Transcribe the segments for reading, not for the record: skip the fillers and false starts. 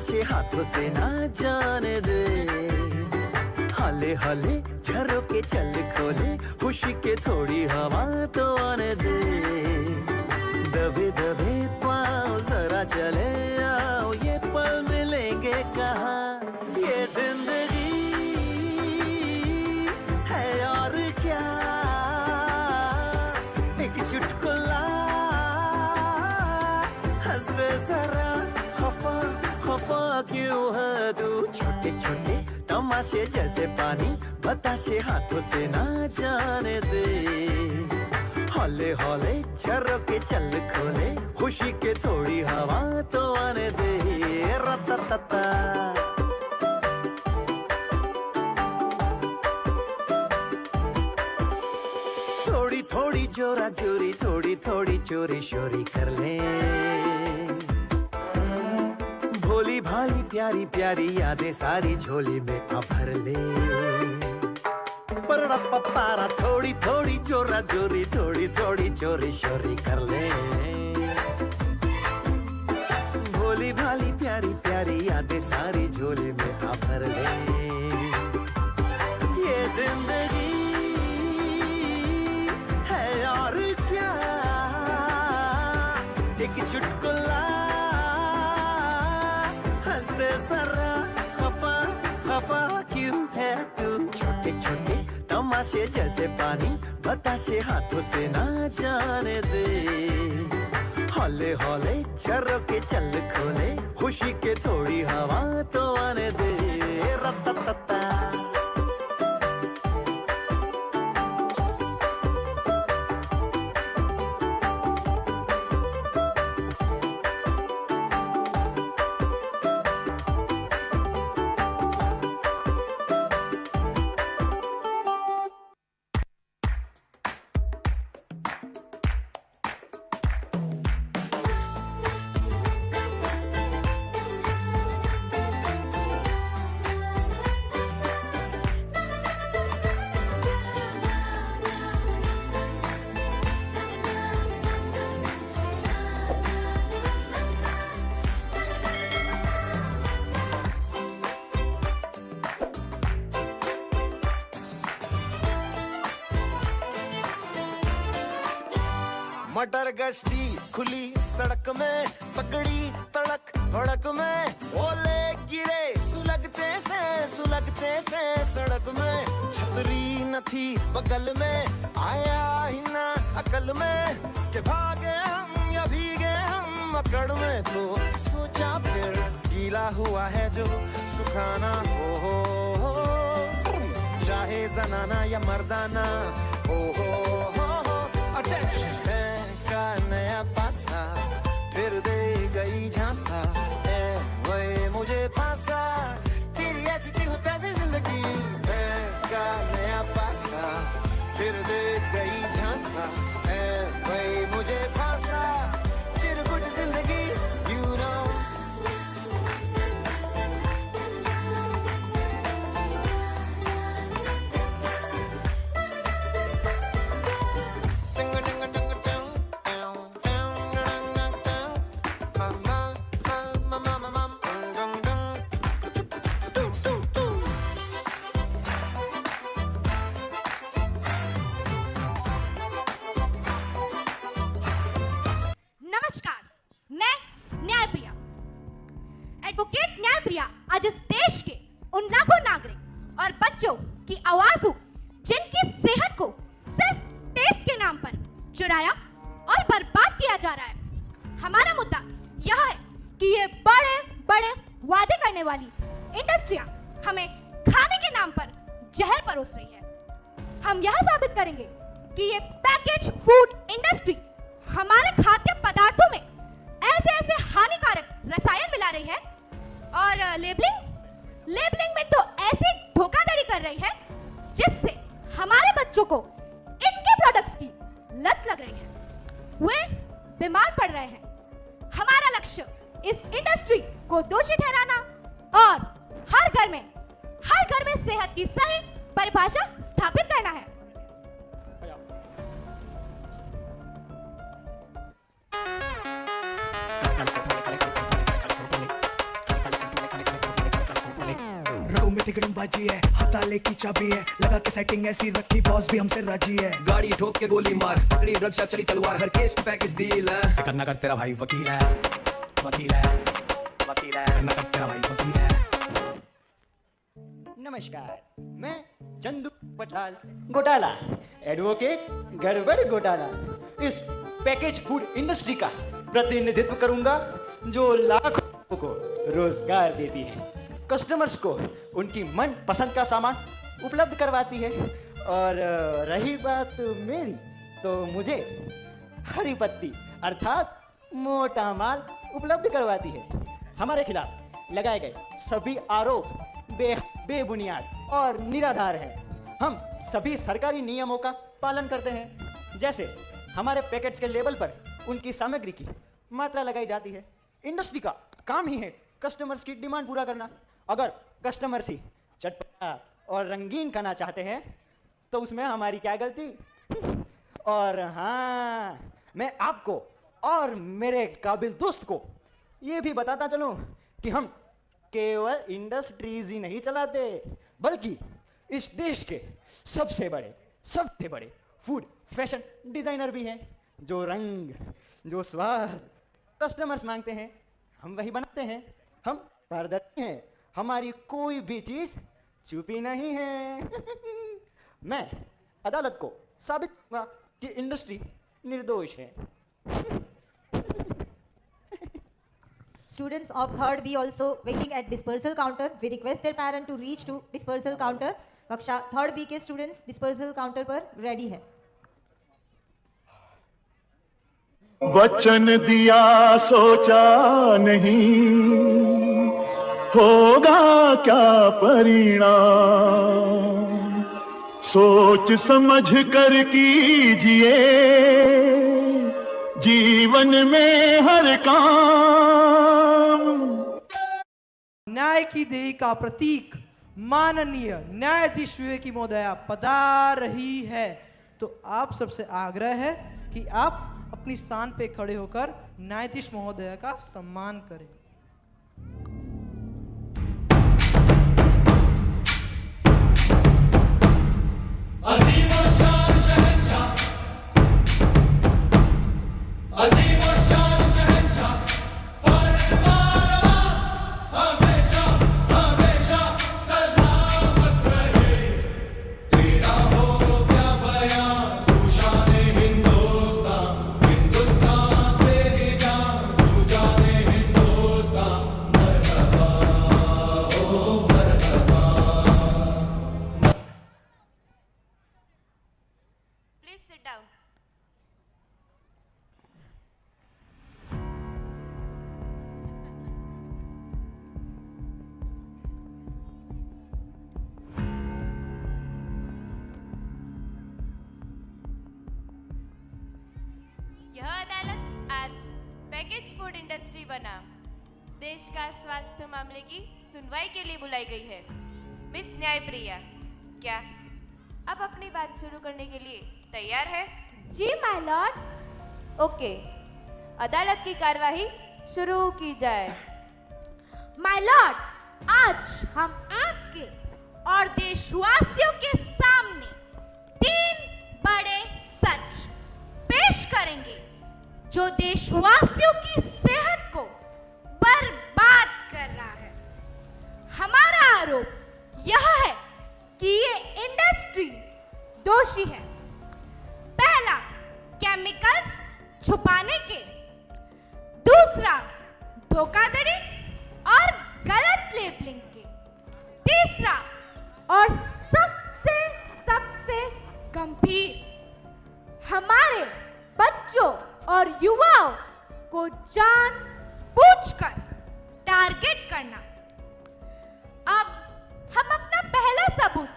बताशे हाथों से ना जाने दे, हाले हाले झरोके चल खोले, खुशी के थोड़ी हवा तो आने दे। दबे दबे पाँव जरा चले आओ, ये पल मिलेंगे कहाँ, ये जिंदगी है और क्या, एक चुटकुला हंस दे जरा, खफा खफा क्यों है तू। छोटे छोटे तमाशे जैसे पानी, बताशे हाथों से ना जाने दे, हौले हौले झरोके चल खोले, खुशी के थोड़ी हवा तो आने दे। रततता थोड़ी थोड़ी जोरा जोरी, थोड़ी थोड़ी चोरी शोरी कर ले, भोली भाली प्यारी प्यारी यादें सारी झोली में आ भर ले। पपारा थोड़ी थोड़ी जोरा जोरी, थोड़ी थोड़ी चोरी शोरी कर ले, भोली भाली प्यारी प्यारी यादें सारी झोली में आ भर ले। ये जिंदगी है और क्या, एक चुटकुला हंस दे जरा, खफा खफा क्यों है तू। छोटे छोटे तमाशे जैसे पानी, बताशे हाथों से ना जाने दे, हौले हौले झरोके चल खोले, खुशी के थोड़ी हवा तो आने दे। रततता मटर गश्ती खुली सड़क में, तगड़ी तड़क भड़क में, ओले गिरे सुलगते से सड़क में, छतरी न थी बगल में, आया ही ना अकल में, के भागे हम या भीगे हम अकड़ में, तो सोचा फिर गीला हुआ है जो सुखाना हो, चाहे जनाना या मर्दाना हो। अटेंशन का नया पासा, फिर दे गई झांसा, ए वही मुझे फांसा, तेरी ऐसी की होता है जिंदगी। का नया पासा, फिर दे गई झांसा, ए वही मुझे फांसा, चिरकुट जिंदगी you know। एडवोकेट न्यायप्रिया आज इस देश के उन लाखों नागरिक और बच्चों की आवाज हूं जिनकी सेहत को सिर्फ टेस्ट के नाम पर चुराया और बर्बाद किया जा रहा है। हमारा मुद्दा यह है कि ये बड़े बड़े वादे करने वाली इंडस्ट्रियां हमें खाने के नाम पर जहर परोस रही है। हम यह साबित करेंगे कि ये पैकेज फूड इंडस्ट्री हमारे खाद्य पदार्थों में ऐसे ऐसे हानिकारक रसायन मिला रही है और लेबलिंग में तो ऐसी धोखाधड़ी कर रही है जिससे हमारे बच्चों को इनके प्रोडक्ट्स की लत लग रही है, वे बीमार पड़ रहे हैं। हमारा लक्ष्य इस इंडस्ट्री को दोषी ठहराना और हर घर में सेहत की सही परिभाषा स्थापित करना है। घूमे तिकड़म बाजी है, हताले की चाबी है, लगा के सेटिंग ऐसी रखी बॉस भी हमसे राजी है। गाड़ी ठोक के गोली मार, पकड़ी रक्षा चली तलवार, हर केस की पैकेज डील है। फिकर ना कर तेरा भाई वकील है, वकील है, वकील है, फिकर ना कर तेरा भाई वकील है। नमस्कार, मैं चंदू पठाल घोटाला, एडवोकेट गड़बड़ घोटाला, इस पैकेज फूड इंडस्ट्री का प्रतिनिधित्व करूंगा जो लाखों लोगों को रोजगार देती है, कस्टमर्स को उनकी मन पसंद का सामान उपलब्ध करवाती है। और रही बात मेरी, तो मुझे हरी पत्ती अर्थात मोटा माल उपलब्ध करवाती है। हमारे खिलाफ लगाए गए सभी आरोप बेबुनियाद और निराधार हैं। हम सभी सरकारी नियमों का पालन करते हैं, जैसे हमारे पैकेट्स के लेबल पर उनकी सामग्री की मात्रा लगाई जाती है। इंडस्ट्री का काम ही है कस्टमर्स की डिमांड पूरा करना। अगर कस्टमर्स ही चटपटा और रंगीन खाना चाहते हैं तो उसमें हमारी क्या गलती। और हाँ, मैं आपको और मेरे काबिल दोस्त को ये भी बताता चलूं कि हम केवल इंडस्ट्रीज ही नहीं चलाते, बल्कि इस देश के सबसे बड़े फूड फैशन डिजाइनर भी हैं। जो रंग, जो स्वाद कस्टमर्स मांगते हैं, हम वही बनाते हैं। हम पारदर्शी हैं, हमारी कोई भी चीज छुपी नहीं है। मैं अदालत को साबित करूंगा कि इंडस्ट्री निर्दोष है। Students of 3rd B also waiting at dispersal counter. We request their parent to reach to dispersal counter. कक्षा 3rd B के students dispersal counter पर ready है। वचन दिया सोचा नहीं, होगा क्या परिणाम, सोच समझ कर कीजिए जीवन में हर काम। न्याय की देही का प्रतीक माननीय न्यायाधीश विवेकी महोदया पधार रही है, तो आप सबसे आग्रह है कि आप अपनी स्थान पे खड़े होकर न्यायाधीश महोदया का सम्मान करें। अजीम और शान शहंशाह, अजीम और शान शहंशाह, फरमानवा हमेशा हमेशा सलामत रहे। तेरा हो क्या बयान तू शाने हिंदुस्तान, हिंदुस्तान तेरी जान तू जाने हिंदुस्तान। मरहबा हो मरहबा। Please sit down. यह अदालत आज पैकेज फूड इंडस्ट्री बना देश का स्वास्थ्य मामले की सुनवाई के लिए बुलाई गई है। मिस न्यायप्रिया, क्या अब अपनी बात शुरू करने के लिए तैयार है? जी माय लॉर्ड। ओके, अदालत की कार्यवाही शुरू की जाए। माय लॉर्ड, आज हम आपके और देशवासियों के सामने 3 बड़े सच पेश करेंगे जो देशवासियों की सेहत को बर्बाद कर रहा है। हमारा आरोप यह है कि ये इंडस्ट्री दोषी है। पहला, केमिकल्स छुपाने के, दूसरा, धोखाधड़ी और गलत लेबलिंग के, तीसरा और सबसे गंभीर, हमारे बच्चों और युवाओं को जानबूझकर टारगेट करना। अब हम अपना पहला सबूत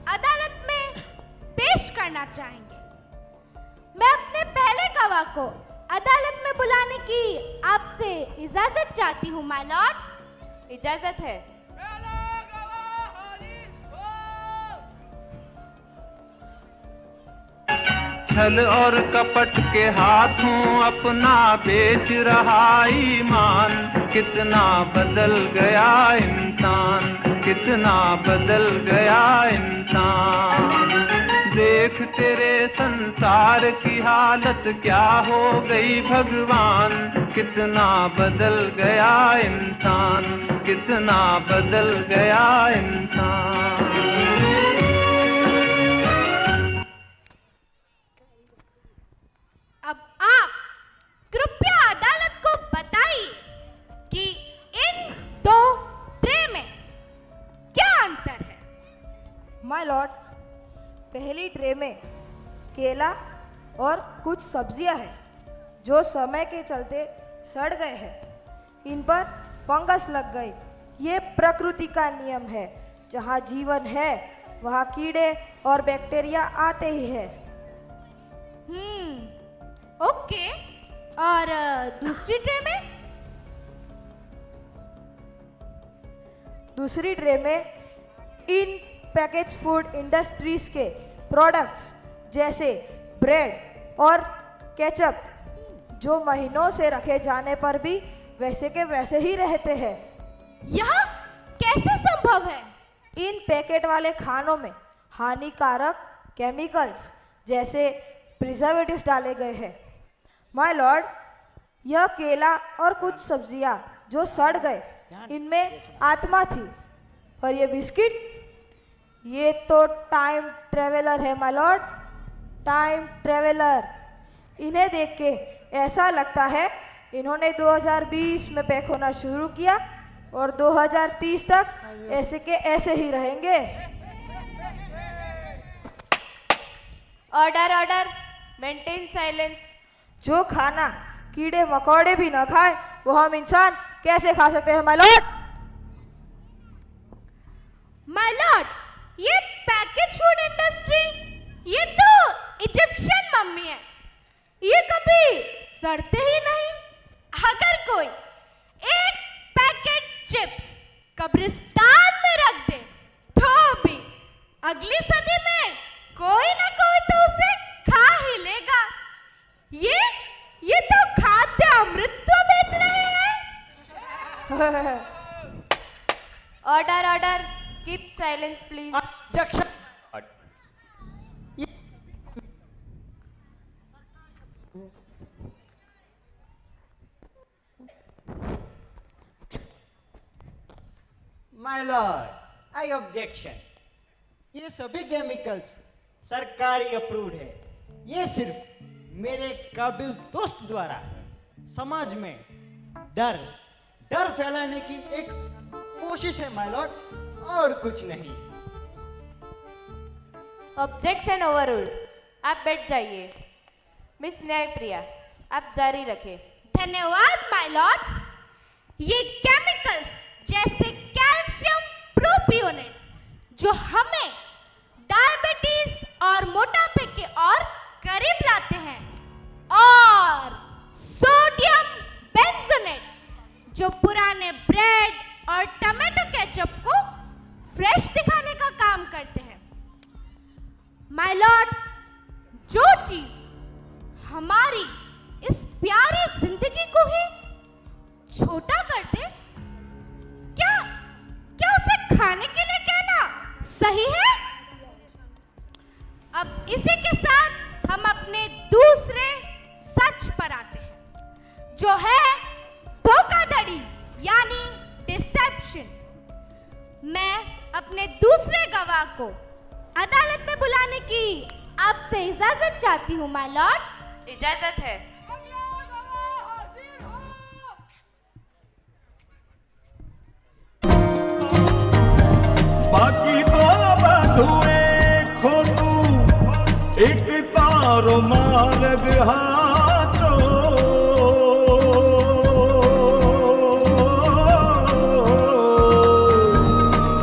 अदालत में पेश करना चाहेंगे। मैं अपने पहले गवाह को अदालत में बुलाने की आपसे इजाजत चाहती हूँ माय लॉर्ड। इजाजत है। छल और कपट के हाथों अपना बेच रहा ईमान, कितना बदल गया इंसान, कितना बदल गया इंसान। देख तेरे संसार की हालत क्या हो गई भगवान, कितना बदल गया इंसान, कितना बदल गया इंसान। अब आप कृपया अदालत को बताइए कि इन दो ट्रे में क्या अंतर है। माय लॉर्ड, पहली ट्रे में केला और कुछ सब्जियां हैं जो समय के चलते सड़ गए हैं, इन पर फंगस लग गई। ये प्रकृति का नियम है, जहाँ जीवन है वहाँ कीड़े और बैक्टीरिया आते ही हैं। ओके, और दूसरी ट्रे में? दूसरी ट्रे में इन पैकेज फूड इंडस्ट्रीज के प्रोडक्ट्स जैसे ब्रेड और केचप, जो महीनों से रखे जाने पर भी वैसे के वैसे ही रहते हैं। यह कैसे संभव है? इन पैकेट वाले खानों में हानिकारक केमिकल्स जैसे प्रिजर्वेटिव्स डाले गए हैं। माय लॉर्ड, यह केला और कुछ सब्जियां जो सड़ गए, इनमें आत्मा थी, और ये बिस्किट, ये तो टाइम ट्रेवलर है माय लॉर्ड, टाइम ट्रेवलर। इन्हें देख के ऐसा लगता है इन्होंने 2020 में पैक होना शुरू किया और 2030 तक ऐसे के ऐसे ही रहेंगे। Order order, maintain silence. जो खाना कीड़े मकोड़े भी न खाए वो हम इंसान कैसे खा सकते हैं माय लॉर्ड? माय लॉर्ड, ये पैकेज फूड इंडस्ट्री, ये तो इजिप्शियन मम्मी है, ये कभी सड़ते ही नहीं। अगर कोई एक पैकेट चिप्स कब्रिस्तान में रख दे तो भी अगली सदी में कोई ना कोई तो उसे खा ही लेगा। ये तो खाद्य अमृत बेच रहे हैं। Order order, keep silence please. My Lord, I objection. ये सभी केमिकल्स सरकारी अप्रूव्ड है। ये सिर्फ मेरे काबिल दोस्त द्वारा समाज में डर फैलाने की एक कोशिश है माय लॉर्ड, और कुछ नहीं। Objection overruled. आप बैठ जाइए। मिस न्यायप्रिया, आप जारी रखें। धन्यवाद माय लॉर्ड। ये केमिकल्स जैसे कैल्शियम प्रोपियोनेट, जो हमें डायबिटीज और मोटापे के और करीब लाते हैं, और सोडियम बेंजोनेट, जो पुराने ब्रेड और टमाटो केचप को फ्रेश दिखाने का काम करते हैं। माय लॉर्ड, जो चीज हमारी इस प्यारी जिंदगी को ही छोटा कर दे, क्या उसे खाने के लिए कहना सही है? अब इसी के साथ हम अपने दूसरे सच पर आते हैं, जो है धोखाधड़ी यानी डिसेप्शन। मैं अपने दूसरे गवाह को अदालत में बुलाने की आपसे इजाजत चाहती हूँ माय लॉर्ड। इजाजत है। बाकी तो बधुए खोटू एक तारो मार्ग हाचो,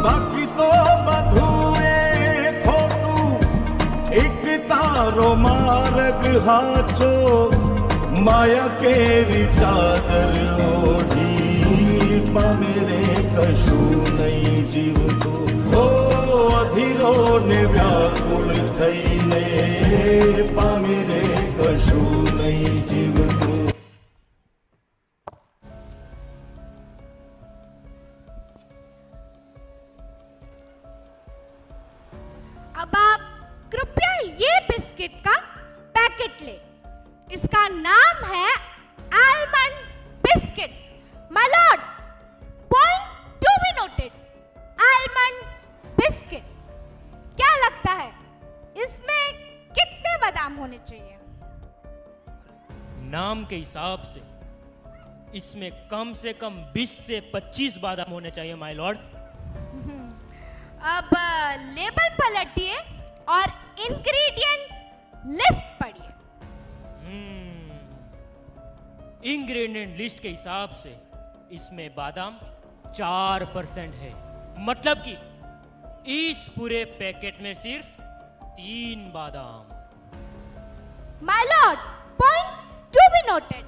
बाकी तो बधुए खोटू एक तारो मार्ग हाचो, माया केरी चादर ओढ़ी पा मेरे कशु नहीं जीव तो हो अधीरो ने व्याकुल थईने पा मेरे कशु नहीं जीव तो। बिस्किट का पैकेट ले। इसका नाम है almond biscuit. My lord, point to be noted, almond biscuit. क्या लगता है इसमें कितने बादाम होने चाहिए? नाम के हिसाब से इसमें कम से कम 20 से 25 बादाम होने चाहिए माय लॉर्ड। अब लेबल पलटिए और इंग्रेडिएंट लिस्ट पढ़िए। इंग्रेडिएंट लिस्ट के हिसाब से इसमें बादाम 4% है, मतलब कि इस पूरे पैकेट में सिर्फ 3 बादाम। My lord, point to be noted,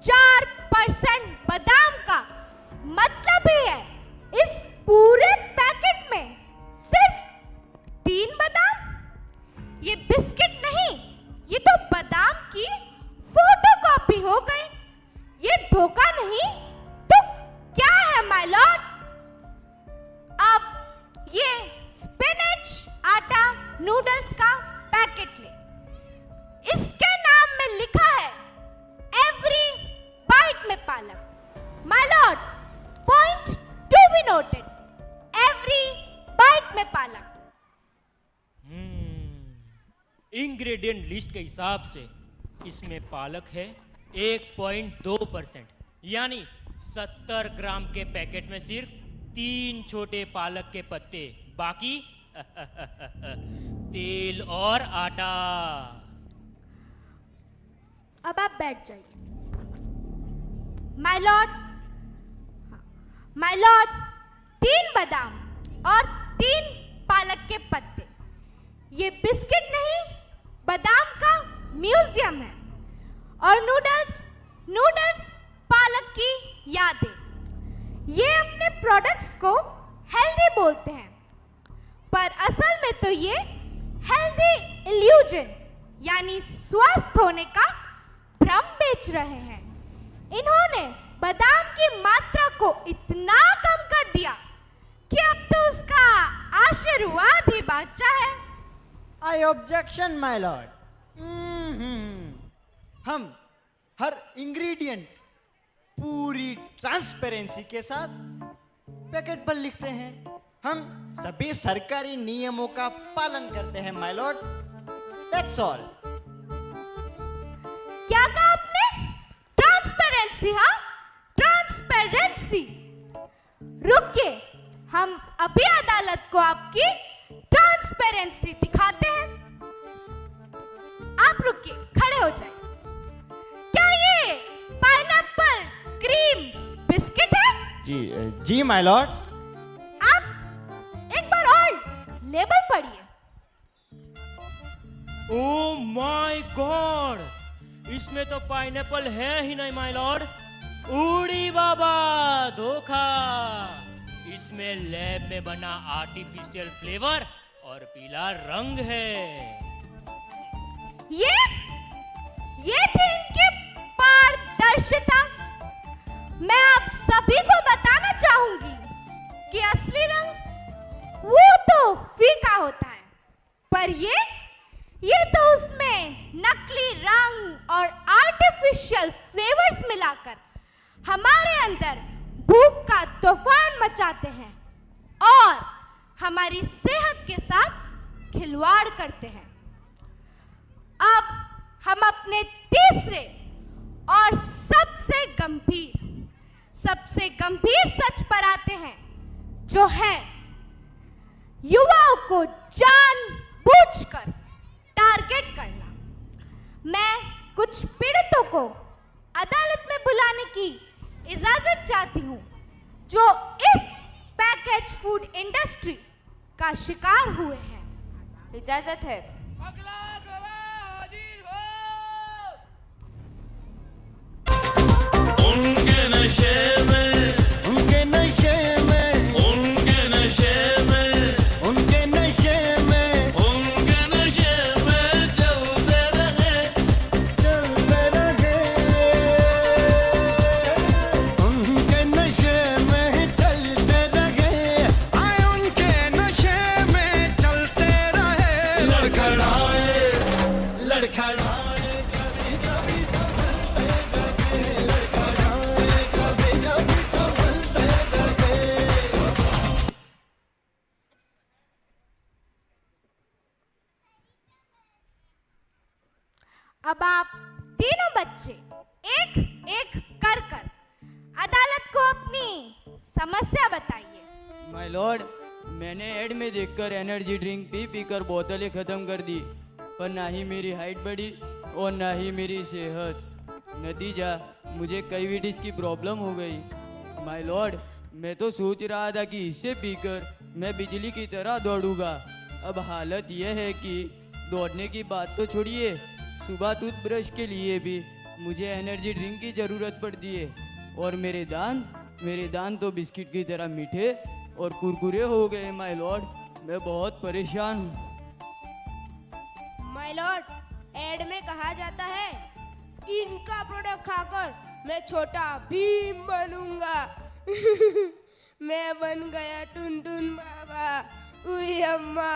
4% बादाम का मतलब ही है इस पूरे पैकेट में सिर्फ 3 बादाम। ये बिस्किट नहीं, ये तो बादाम की फोटोकॉपी हो गई। ये धोखा नहीं तो क्या है माय लॉर्ड? अब ये स्पिनच आटा नूडल्स का पैकेट ले। इसके नाम में लिखा है एवरी बाइट में पालक। My lord, point to be noted, every bite में पालक। इंग्रेडिएंट लिस्ट के हिसाब से इसमें पालक है 1.2%, यानी 70 ग्राम के पैकेट में सिर्फ 3 छोटे पालक के पत्ते, बाकी तेल और आटा। अब आप बैठ जाइए। माय लॉर्ड, माय लॉर्ड, 3 बादाम और 3 पालक के पत्ते। ये बिस्किट नहीं, बादाम का म्यूजियम है। और नूडल्स पालक की यादें। ये अपने प्रोडक्ट्स को हेल्दी बोलते हैं, पर असल में तो ये हेल्दी इल्यूजन यानी स्वस्थ होने का भ्रम बेच रहे हैं। इन्होंने बादाम की मात्रा को इतना कम कर दिया कि अब तो उसका आशीर्वाद ही बाचा है। आई ऑब्जेक्शन माय लॉर्ड। हम हर इंग्रेडिएंट पूरी ट्रांसपेरेंसी के साथ पैकेट पर लिखते हैं। हम सभी सरकारी नियमों का पालन करते हैं माय लॉर्ड, दैट्स ऑल। क्या कहा आपने? ट्रांसपेरेंसी? हाँ, ट्रांसपेरेंसी। रुकिए, हम अभी अदालत को आपकी ट्रांसपेरेंसी दिखाते हैं। आप रुकिए, खड़े हो जाइए। क्या ये पाइनएप्पल क्रीम बिस्किट है? जी माय लॉर्ड। आप एक बार और लेबल पढ़िए। ओ माय गॉड, इसमें तो पाइनएप्पल है ही नहीं माय लॉर्ड। उड़ी बाबा, धोखा। इसमें लैब में बना आर्टिफिशियल फ्लेवर और पीला रंग है। ये थी इनकी पारदर्शिता। मैं आप सभी को बताना चाहूंगी कि असली रंग वो तो फीका होता है, पर ये तो उसमें नकली रंग और आर्टिफिशियल फ्लेवर्स मिलाकर हमारे अंदर भूख का तूफान मचाते हैं और हमारी सेहत के साथ खिलवाड़ करते हैं। अब हम अपने तीसरे और सबसे गंभीर सच पर आते हैं, जो है युवाओं को जानबूझकर टारगेट करना। मैं कुछ पीड़ितों को अदालत में बुलाने की इजाजत चाहती हूं, जो इस पैकेज फूड इंडस्ट्री का शिकार हुए हैं। इजाजत है। उनके नशे में, उनके नशे में, उनके नशे में, उनके नशे में, उनके नशे में चलते रहे, चलते रहे। उनके नशे में चलते रहे, आए उनके नशे में चलते रहे, लड़खड़ाए अब आप तीनों बच्चे एक एक कर अदालत को अपनी समस्या बताइए। माय लॉर्ड, मैंने एड में देखकर एनर्जी ड्रिंक पी कर बोतलें ख़त्म कर दी, पर ना ही मेरी हाइट बढ़ी और ना ही मेरी सेहत। नतीजा मुझे कैविटीज की प्रॉब्लम हो गई। माय लॉर्ड, मैं तो सोच रहा था कि इससे पीकर मैं बिजली की तरह दौड़ूंगा। अब हालत यह है कि दौड़ने की बात तो छोड़िए, सुबह टूथब्रश के लिए भी मुझे एनर्जी ड्रिंक की ज़रूरत पड़ती है। और मेरे दांत तो बिस्किट की तरह मीठे और कुरकुरे हो गए। माय लॉर्ड, मैं बहुत परेशान हूँ। माय लॉर्ड, एड में कहा जाता है इनका प्रोडक्ट खाकर मैं छोटा भीम बनूंगा। मैं बन गया टुनटुन बाबा। उई अम्मा,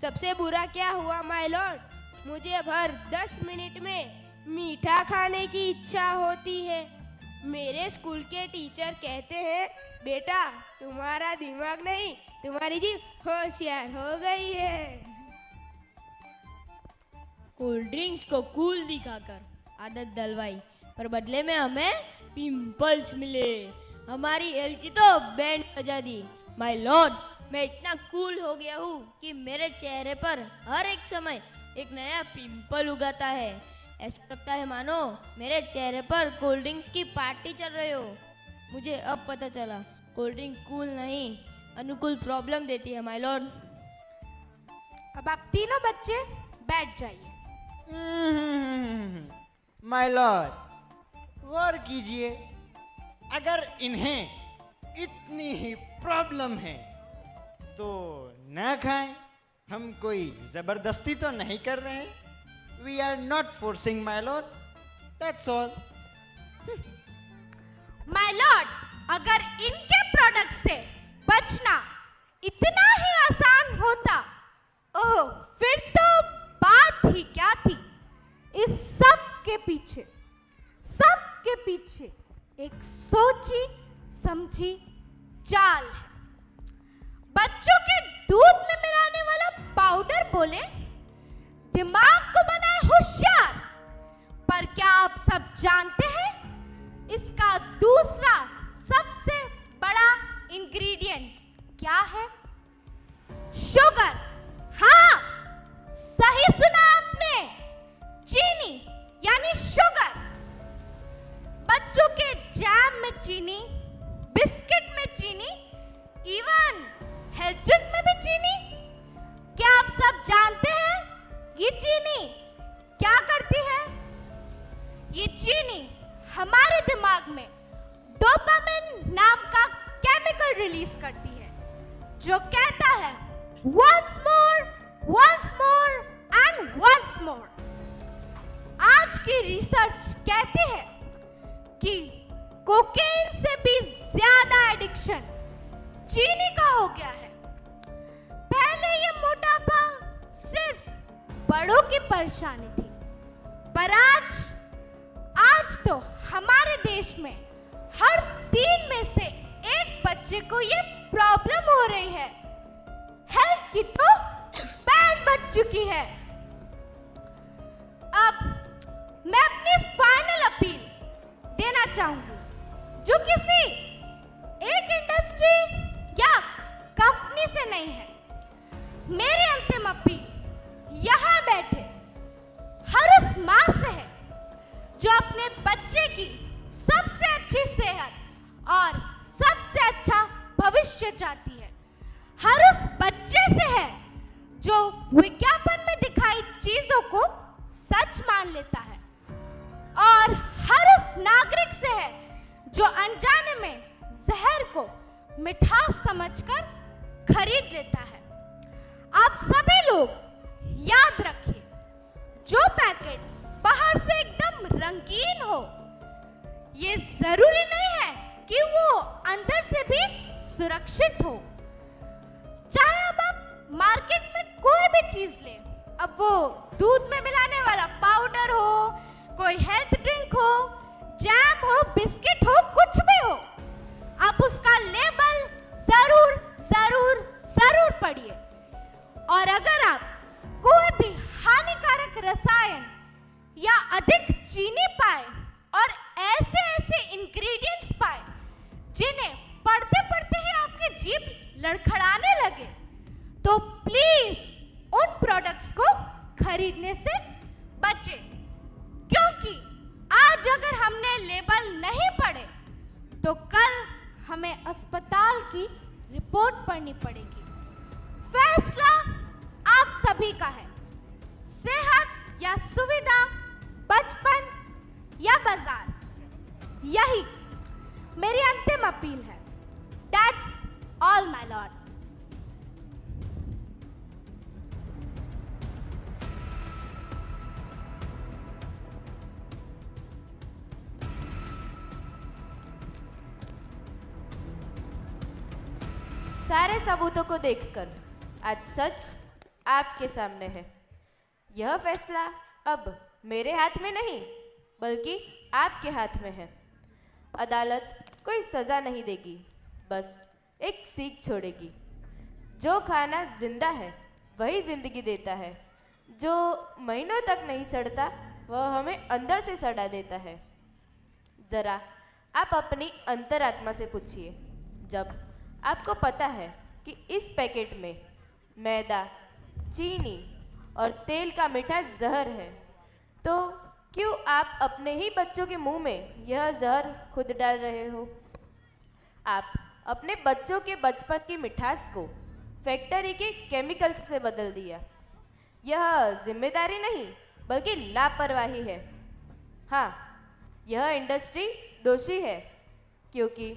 सबसे बुरा क्या हुआ माय लॉर्ड, मुझे हर 10 मिनट में मीठा खाने की इच्छा होती है। मेरे स्कूल के टीचर कहते हैं बेटा तुम्हारा दिमाग नहीं तुम्हारी जीभ होशियार हो गई है। कोल्ड ड्रिंक्स को कूल दिखाकर आदत डलवाई, पर बदले में हमें पिंपल्स मिले। हमारी हेल्थ की तो बैंड बजा दी। माय लॉर्ड, मैं इतना कूल हो गया हूँ कि मेरे चेहरे पर हर एक समय एक नया पिंपल उगाता है। ऐसा लगता है मानो मेरे चेहरे पर कोल्ड ड्रिंक्स की पार्टी चल रही हो। मुझे अब पता चला कोल्ड ड्रिंक कूल नहीं अनुकूल प्रॉब्लम देती है। माय लॉर्ड, अब आप तीनों बच्चे बैठ जाइए। माय लॉर्ड, गौर कीजिए, अगर इन्हें इतनी ही प्रॉब्लम है तो ना खाएं। हम कोई जबरदस्ती तो नहीं कर रहे हैं। We are not forcing, my lord. That's all. My lord, अगर इनके प्रोडक्ट से बचना इतना ही आसान होता, ओह फिर तो बात ही क्या थी। इस सब के पीछे एक सोची समझी चाल है। बच्चों के दूध में मिलाने वाला पाउडर बोले दिमाग को बनाए होशियार, पर क्या आप सब जानते हैं इसका दूसरा सबसे बड़ा इंग्रेडिएंट क्या है? शुगर। हाँ, सही सुना आपने, चीनी यानी शुगर। बच्चों के जैम में चीनी, बिस्किट में चीनी, इवन हेल्थ ड्रिंक में भी चीनी। क्या आप सब जानते हैं ये चीनी क्या करती है? ये चीनी हमारे दिमाग में डोपामिन नाम का केमिकल रिलीज करती है, जो कहता है once more and once more। आज की रिसर्च कहती है कि कोकेन से भी ज्यादा एडिक्शन चीनी का हो गया है। पहले ये मोटापा सिर्फ बड़ों की परेशानी थी, पर आज तो हमारे देश में हर 3 में से 1 बच्चे को ये प्रॉब्लम हो रही है। हेल्थ की तो बैंड बज चुकी है। अब मैं अपनी फाइनल अपील देना चाहूंगी, जो किसी एक इंडस्ट्री या कंपनी से नहीं है। मेरी अंतिम अपील यहां बैठे हर उस मां से है जो अपने बच्चे की सबसे अच्छी सेहत और सबसे अच्छा भविष्य चाहती है। हर उस बच्चे से है जो विज्ञापन में दिखाई चीजों को सच मान लेता है, और हर उस नागरिक से है जो अनजाने में जहर को मिठास समझकर खरीद लेता है। आप सभी लोग याद रखिए, जो पैकेट बाहर से एकदम रंगीन हो, ये जरूरी नहीं है कि वो अंदर से भी सुरक्षित हो। चाहे अब आप मार्केट में कोई भी चीज लें, अब वो दूध में मिलाने वाला पाउडर हो, कोई हेल्थ ड्रिंक हो, जैम हो, बिस्किट हो, कुछ भी हो, आप उसका लेबल जरूर जरूर जरूर पढ़िए। और अगर आप कोई भी हानिकारक रसायन या जीभ लड़खड़ाने लगे तो प्लीज उन प्रोडक्ट्स को खरीदने से बचें, क्योंकि आज अगर हमने लेबल नहीं पढ़े तो कल हमें अस्पताल की रिपोर्ट पढ़नी पड़ेगी। फैसला आप सभी का है, सेहत या सुविधा, बचपन या बाजार, यही मेरी अंतिम अपील है। That's all, my lord. सारे सबूतों को देखकर आज सच आपके सामने है। यह फैसला अब मेरे हाथ में नहीं बल्कि आपके हाथ में है। अदालत कोई सजा नहीं देगी, बस एक सीख छोड़ेगी। जो खाना जिंदा है वही जिंदगी देता है, जो महीनों तक नहीं सड़ता वह हमें अंदर से सड़ा देता है। जरा आप अपनी अंतरात्मा से पूछिए, जब आपको पता है कि इस पैकेट में मैदा, चीनी और तेल का मीठा जहर है, तो क्यों आप अपने ही बच्चों के मुंह में यह जहर खुद डाल रहे हो? आप अपने बच्चों के बचपन की मिठास को फैक्ट्री के केमिकल्स से बदल दिया। यह जिम्मेदारी नहीं बल्कि लापरवाही है। हाँ, यह इंडस्ट्री दोषी है, क्योंकि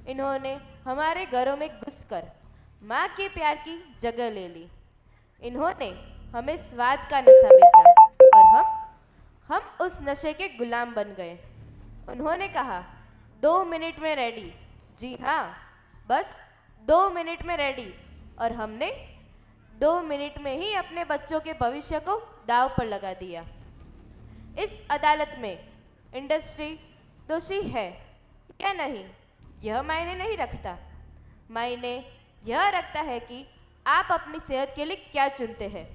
इन्होंने हमारे घरों में घुसकर माँ के प्यार की जगह ले ली। इन्होंने हमें स्वाद का नशा बेचा और हम उस नशे के गुलाम बन गए। उन्होंने कहा 2 मिनट में रेडी। जी हाँ, बस 2 मिनट में रेडी, और हमने 2 मिनट में ही अपने बच्चों के भविष्य को दांव पर लगा दिया। इस अदालत में इंडस्ट्री दोषी है या नहीं यह मायने नहीं रखता। मायने यह रखता है कि आप अपनी सेहत के लिए क्या चुनते हैं।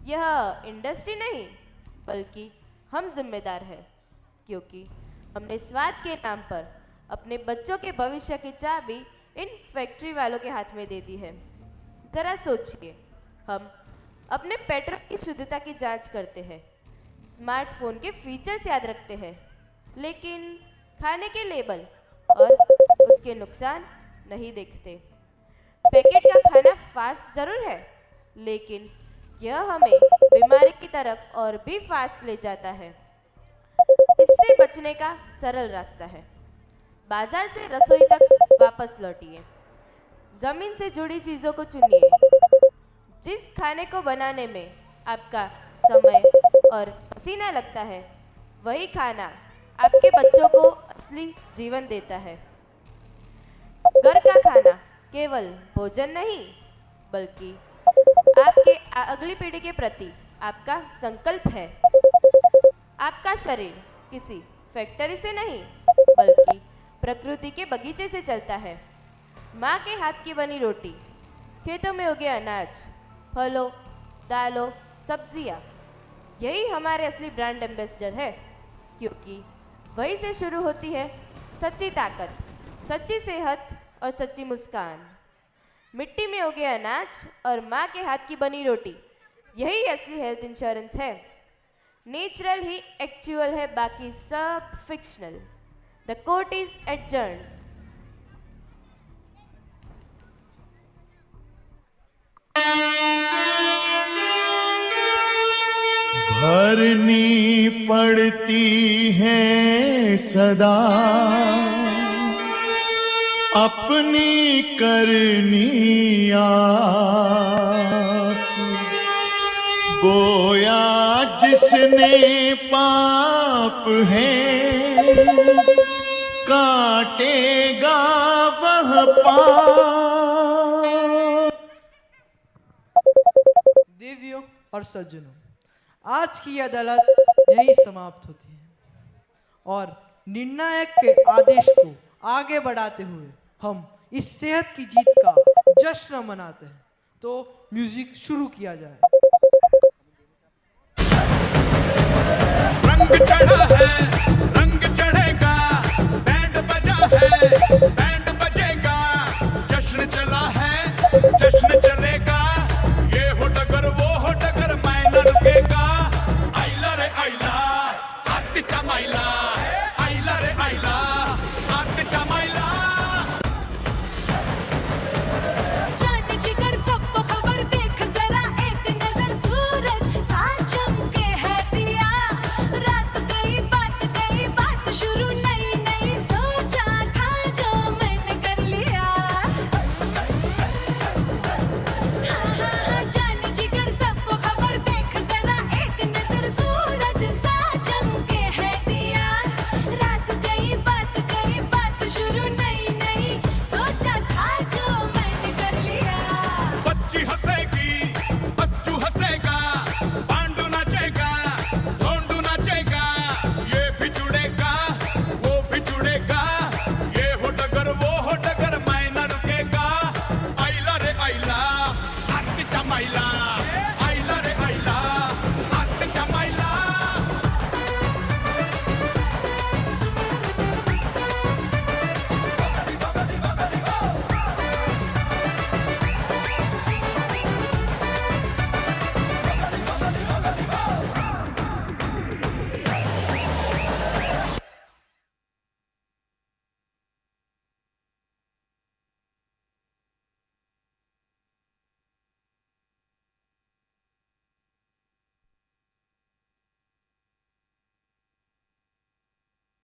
यह इंडस्ट्री नहीं बल्कि हम जिम्मेदार हैं, क्योंकि हमने स्वाद के नाम पर अपने बच्चों के भविष्य की चाबी इन फैक्ट्री वालों के हाथ में दे दी है। जरा सोचिए, हम अपने पेट्रोल की शुद्धता की जांच करते हैं, स्मार्टफोन के फीचर्स याद रखते हैं, लेकिन खाने के लेबल और उसके नुकसान नहीं देखते। पैकेट का खाना फास्ट जरूर है, लेकिन यह हमें बीमारी की तरफ और भी फास्ट ले जाता है। इससे बचने का सरल रास्ता है, बाजार से रसोई तक वापस लौटिए, जमीन से जुड़ी चीजों को चुनिए। जिस खाने को बनाने में आपका समय और पसीना लगता है, वही खाना आपके बच्चों को असली जीवन देता है। घर का खाना केवल भोजन नहीं बल्कि आपके अगली पीढ़ी के प्रति आपका संकल्प है। आपका शरीर किसी फैक्ट्री से नहीं बल्कि प्रकृति के बगीचे से चलता है। माँ के हाथ की बनी रोटी, खेतों में उगे अनाज, फलों, दालों, सब्जियाँ, यही हमारे असली ब्रांड एम्बेसडर है, क्योंकि वहीं से शुरू होती है सच्ची ताकत, सच्ची सेहत और सच्ची मुस्कान। मिट्टी में उगे अनाज और माँ के हाथ की बनी रोटी, यही असली हेल्थ इंश्योरेंस है। नेचुरल ही एक्चुअल है, बाकी सब fictional. The court is adjourned. भरनी पड़ती है सदा अपनी करनी आप, बोया जिसने पाप है काटेगा वह पाप। देवियों और सज्जनों, आज की अदालत यही समाप्त होती है और निर्णायक के आदेश को आगे बढ़ाते हुए हम इस सेहत की जीत का जश्न मनाते हैं। तो म्यूजिक शुरू किया जाए। रंग चढ़ा है, रंग चढ़ेगा, बैंड बजा है, बैंड बजेगा, जश्न चला जश्न